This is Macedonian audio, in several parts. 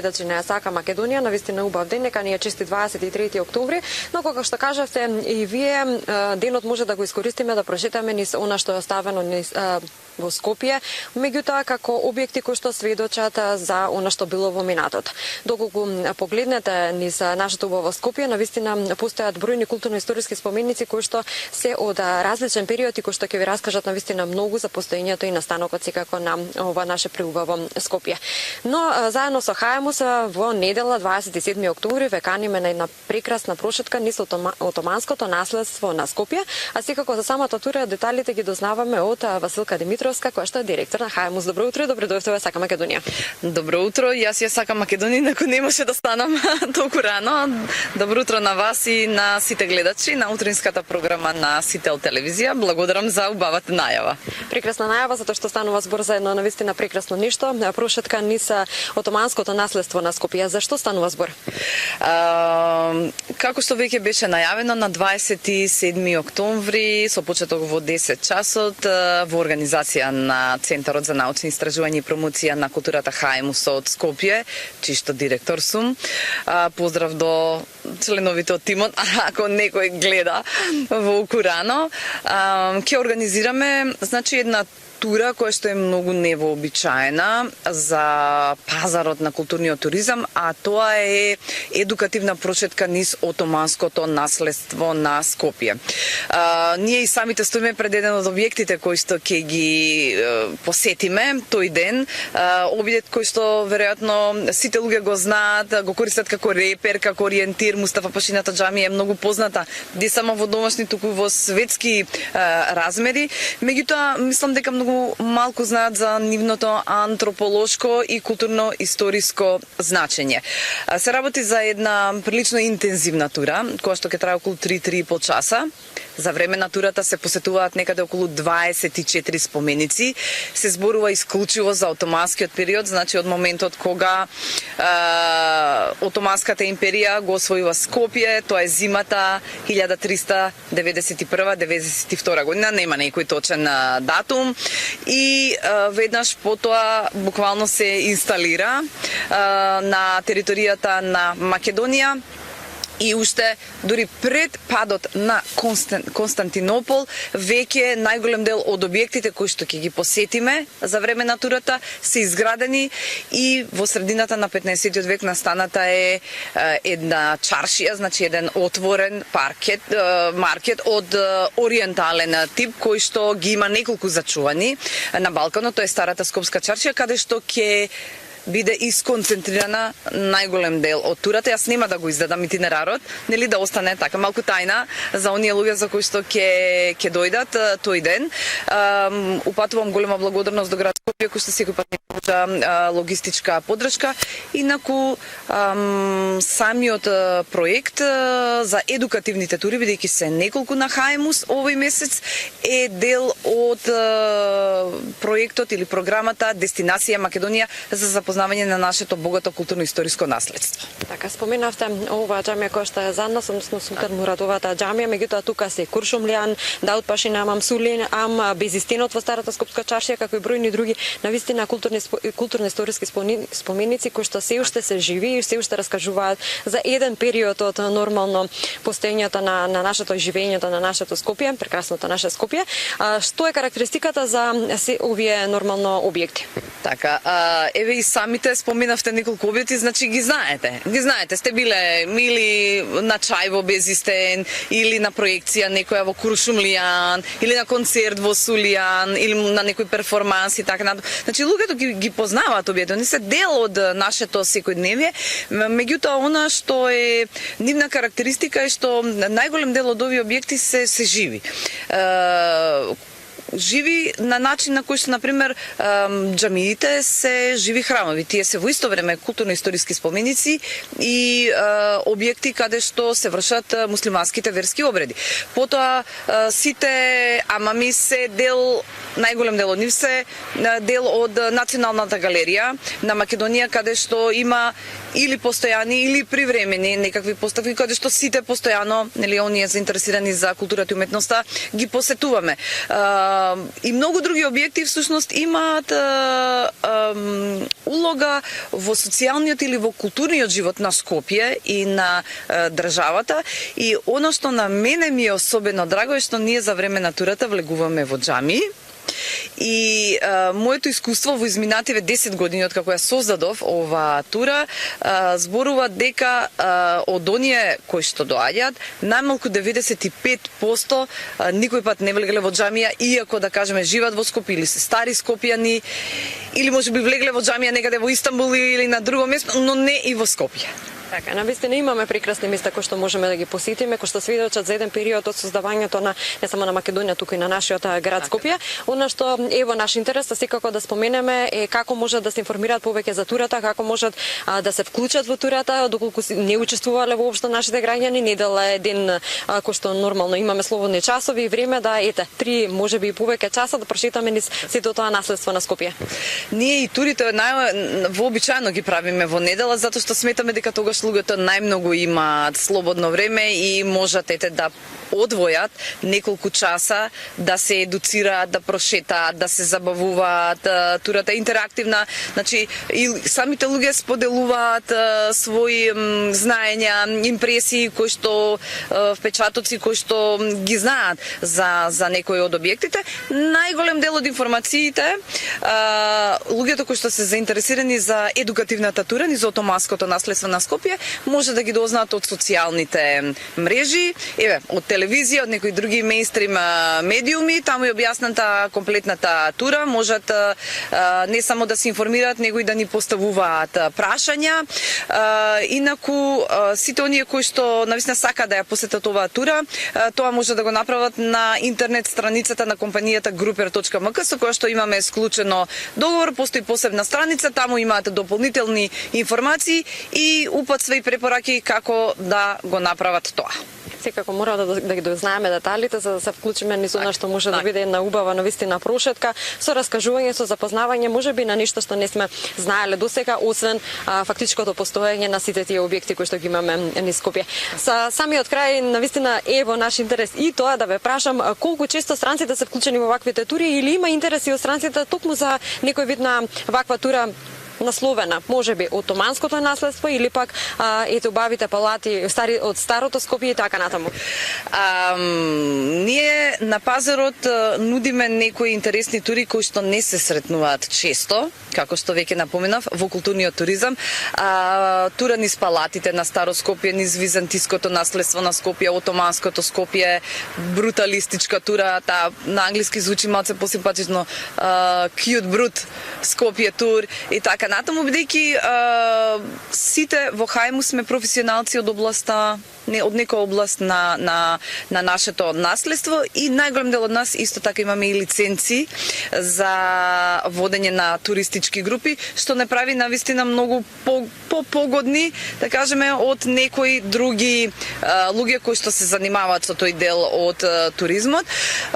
гледачи на Сака Македонија, навистина убав ден, нека ни е чести 23 октомври, но како што кажавте и вие, денот може да го искористиме да прочитаме низ она што е оставено низ во Скопје, меѓутоа како објекти кои што сведочат за она што било во минатото. Доколку погледнете низ нашето убаво Скопје, навистина постојат бројни културно-историски споменици кои што се од различен период и кои што ќе ви раскажат навистина многу за постоењето и настанокот секако на ова наше преубаво Скопје. Но заедно со Хаемус во недела 27 октомври ве каниме на една прекрасна прошетка низ отоманското наследство на Скопје, а секако за самата тура деталите ги дознаваме од Василка Димитровска, која што е директор на Хаемус. Добро утро, добро дојдовте во Сака Македонија. Добро утро, јас ја сакам Македонија, неко не може да станам толку рано. Добро утро на вас и на сите гледачи на утринската програма на Сител телевизија. Благодарам за убавата најава. Прекрасна најава затоа што станува збор за едно навистина прекрасно ништо, прошетка низ отоманското наследство на Скопје. Зашто станува збор? Како што веќе беше најавено на 27 октомври со почеток во 10 часот во организација на Центарот за научни истражувања и промоција на културата Хаемус од Скопје, чишто директор сум. Поздрав до членовите од тимот, ако некој гледа во Курано. Ќе организираме една тура која што е многу невообичаена за пазарот на културниот туризам, а тоа е едукативна прошетка низ отоманското наследство на Скопје. Ние и самите стоиме пред еден од објектите кои што ќе ги посетиме тој ден. Објект кој што веројатно сите луѓе го знаат, го користат како репер, како ориентир. Мустафа Пашината џамија е многу позната, не само во домашни, туку во светски размери. Меѓутоа, мислам дека многу малку знаат за нивното антрополошко и културно-историско значење. Се работи за една прилично интензивна тура, која што ќе трае околу 3-3,5 часа. За време на турата се посетуваат некаде околу 24 споменици. Се зборува исклучиво за отоманскиот период, значи од моментот кога Отоманската империја го освојува Скопје, тоа е зимата 1391-92 година, нема некој точен датум, и веднаш потоа буквално се инсталира на територијата на Македонија. И уште дури пред падот на Константинопол, веќе најголем дел од објектите кои што ќе ги посетиме за време на турата се изградени, и во средината на 15 век настаната е една чаршија, значи еден отворен маркет од ориентален тип кој што ги има неколку зачувани на Балканот. Тоа е старата скопска чаршија, каде што ќе биде исконцентрирана најголем дел од турата. Јас нема да го издадам итинерарот, нели, да остане така малку тајна за оние луѓе за кои што ќе дојдат тој ден. Упатувам голема благодарност до град Скопје кој што секој пат ни пружа логистичка поддршка. Инаку самиот проект за едукативните тури, бидејќи се неколку на Хаемус овој месец, е дел од проектот или програмата Дестинација Македонија за запознавање на нашето богато културно-историско наследство. Така, споменавте оваа џамија која што е за нас, односно Султан Мурадовата џамија, меѓутоа тука се Куршумлијан, Даут Пашина, Мамсулин, Безистинот во старата скопска чаршија, како и бројни други навистина културно-историски споменици кои што се уште се живи и се уште раскажуваат за еден период од нормално постоењето на нашето живењето на нашето Скопје, прекрасното наше Скопје. Што е карактеристиката за овие нормално објекти? Така, еве и самите споменавте неколку објекти, значи ги знаете. Сте биле или на чај во Безистен, или на проекција некоја во Куршумлијан, или на концерт во Сулијан, или на некој перформанс и така натаму. Значи луѓето ги познаваат објекти, они се дел од нашето секојдневие, меѓутоа она што е нивна карактеристика е што најголем дел од овие објекти се живи. Живи на начин на кој што, например, џамиите се живи храмови. Тие се во исто време културно-историски споменици и објекти каде што се вршат муслиманските верски обреди. Потоа сите амами се дел, најголем дел од нив се дел од Националната галерија на Македонија, каде што има или постојани или привремени некакви поставки, каде што сите постојано, нели, оние заинтересирани за културата и уметноста ги посетуваме. и многу други објекти всушност имаат улога во социјалниот или во културниот живот на Скопје и на државата. И она што на мене ми е особено драго е што ние за време на турата влегуваме во џамии. И моето искуство во изминативе 10 години од како ја создадов ова тура зборува дека од оние кои што доаѓаат најмалку 95% никој пат не влегле во џамија, иако да кажеме живеат во Скопје или се стари скопјани или можеби влегле во џамија некаде во Истанбул или на друго место, но не и во Скопје. Така, навистина имаме прекрасни места кои што можеме да ги посетиме, кои што сведочат за еден период од создавањето на не само на Македонија, туку и на нашиот град Скопје. Она што е во наш интерес, секако да споменеме е како можат да се информираат повеќе за турата, како можат да се вклучат во турата, доколку не учествувале воопшто нашите граѓани. Недела е ден кој што нормално имаме слободни часови и време да 3 можеби и повеќе часа да прошетаме низ сето тоа наследство на Скопје. Ние и турите вообичаено ги правиме во недела, затоа што сметаме дека тогаш луѓето најмногу имаат слободно време и можат да одвојат неколку часа да се едуцираат, да прошетаат, да се забавуваат. Турата е интерактивна, значи и самите луѓе споделуваат своји знаења, импресии кои што впечатоци кои што ги знаат за некои од објектите. Најголем дел од информациите луѓето кои што се заинтересирани за едукативната тура низ отоманското наследство на Скопје може да ги дознаат од социјалните мрежи, од телевизија, од некои други мејнстрим медиуми, таму е објасната комплетната тура, можат не само да се информираат, него и да ни поставуваат прашања. Инаку сите оние кои што навистина сака да ја посетат оваа тура, тоа може да го направат на интернет страницата на компанијата gruper.mk, со која што имаме склучено договор, постои посебна страница, таму имаат дополнителни информации и упатства и препораки како да го направат тоа. Секако мора да ги дознаеме деталите за да се вклучиме низ она што може да биде една убава навистина прошетка со раскажување, со запознавање, можеби на нешто што не сме знаеле досега, освен фактичкото постоење на сите тие објекти кои што ги имаме низ Скопје. Са самиот крај навистина е во наш интерес и тоа да ве прашам колку често странците се вклучени во ваквите тури или има интерес и од странците токму за некој вид на ваква тура насловена, можеби отоманското наследство или пак убавите палати од старото Скопје и така натаму. Ние на пазарот нудиме некои интересни тури кои што не се сретнуваат често, како што веќе напоменав, во културниот туризам. Тура низ палатите на старо Скопје, низ византиското наследство на Скопје, отоманското Скопје, бруталистичка тура, таа на англиски звучи малце посимпатично, cute brut Скопје тур и така натаму, бидејќи сите во Хајму сме професионалци од областа, од некоја област на нашето наследство и најголем дел од нас исто така имаме и лиценци за водење на туристички групи, што не прави навистина многу погодни, да кажеме, од некои други луѓе кои што се занимаваат со тој дел од туризмот.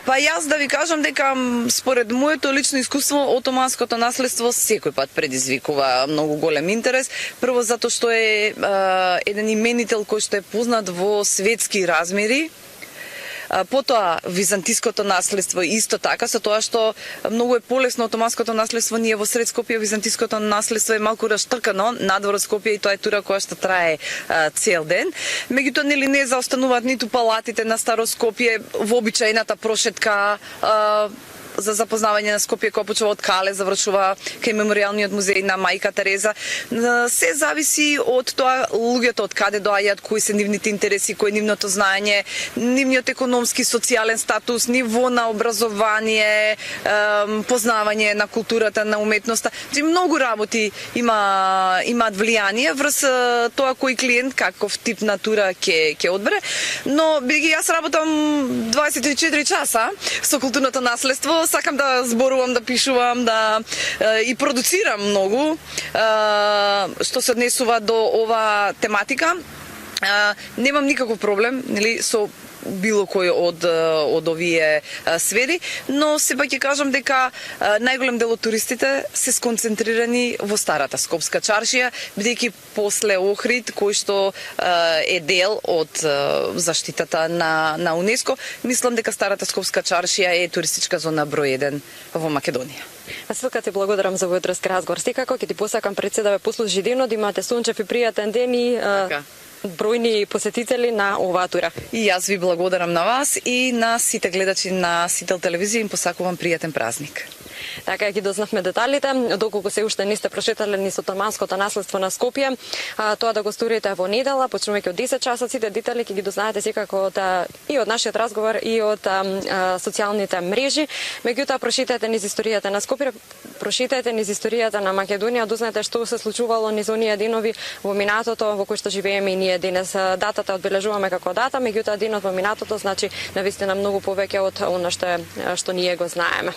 Па јас да ви кажам дека според моето лично искуство отоманското наследство секој пат предизвикува многу голем интерес, прво затоа што е еден именител кој што е познат во светски размери. Потоа византиското наследство исто така, со тоа што многу е полесно отоманското наследство, ние во сред Скопје византиското наследство е малку раштркано надвор од Скопје и тоа е тура која што трае цел ден. Меѓутоа нели не заостануваат ниту палатите на старо Скопје, вообичаената прошетка за запознавање на Скопје која почува од Кале, завршува кај меморијалниот музеј на Мајка Тереза. Се зависи од тоа луѓето од каде доаѓаат, кои се нивните интереси, кој е нивното знаење, нивниот економски, социјален статус, ниво на образование, познавање на културата, на уметноста. Многу работи имаат влијание врз тоа кој клиент каков тип на тура ќе одбере, но бидејќи јас работам 24 часа со културното наследство, сакам да зборувам, да пишувам, да и продуцирам многу што се однесува до ова тематика. Немам никаков проблем, нели, со било кој од овие сфери, но сепак ќе кажам дека најголем дел од туристите се сконцентрирани во старата Скопска чаршија, бидејќи после Охрид, кој што е дел од заштитата на УНЕСКО, мислам дека старата Скопска чаршија е туристичка зона број 1 во Македонија. Веселка, ти благодарам за овој разговор. Секако ќе ти посакам пред се да ве послужи денот, имате сончев и пријатен ден и бројни посетители на оваа тура. И јас ви благодарам на вас и на сите гледачи на Сител телевизија, им посакувам пријатен празник. Така ги дознавме деталите, доколку се уште не сте прошетале низ отоманското наследство на Скопје, тоа да го сторите во недела, почнувајќи од 10 часа, сите детали ќе ги дознаете секако и од нашиот разговор и од социјалните мрежи. Меѓутоа, прошетајте низ историјата на Скопје, прошетајте низ историјата на Македонија, дознаете што се случувало низ оние денови во минатото во кој што живееме и ние денес. Датата одбележуваме како дата, меѓутоа денот во минатото значи навистина многу повеќе од она што ние го знаеме.